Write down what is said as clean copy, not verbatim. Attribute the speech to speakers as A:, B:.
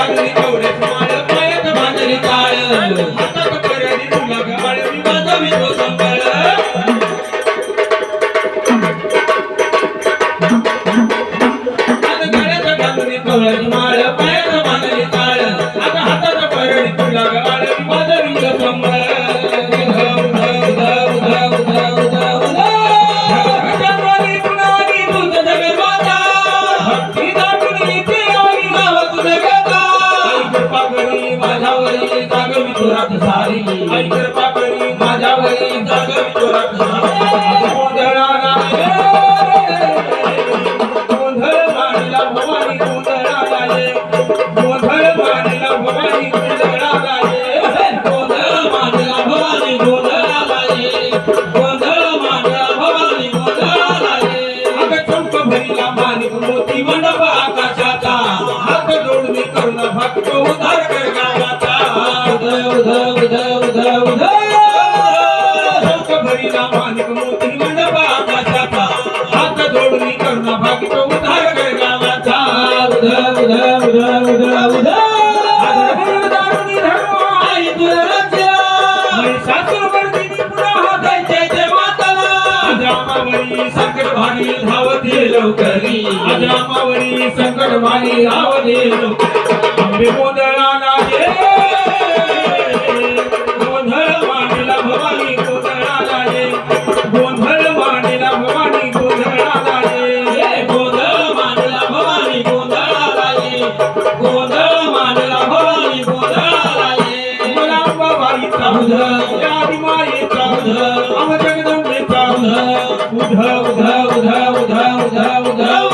A: घालून तेवढेच माळ पायात बांधली टाळ हातात करडी तुला गाळ मी वाजवी तो संबळ आता गळ्यात घालून तेवढेच माळ पायात बांधली टाळ आता हातात करडी तुला गाळ मी वाजवी तो संबळ ऐकर पाकळी माझ्यावरी जागवी चोरात सारी गोंधळाला गोंधळ मांडला भवानी गोंधळाला गोंधळ मांडला भवानी गोंधळाला गोंधळ मांडला भवानी गोंधळाला गोंधळ मांडला भवानी गोंधळाला अगं चौक भरीला माणिक मोती मंडप आकाशाचा हात जोडून करून भक्त उद्धार कर गावाचा मानिक मोती मंडप आकाशाचा हात जोडून करुणा भाग्य उद्धार कर गावाचा रामावरी संकट भारी धावते लवकरी रामावरी संकट भारी धावते लवकरी आंबे गोंधळाला गोंधळ मांडला भवानी गोंधळाला गोंधळ मांडला भवानी गोंधळाला गोंधळ मांडला भवानी गोंधळाला गोंधळ मांडला भवानी गोंधळाला मुलांबा बाईचा उध आदिमाईचा उध जगदंबेचा उध उध उध उध उध उध उध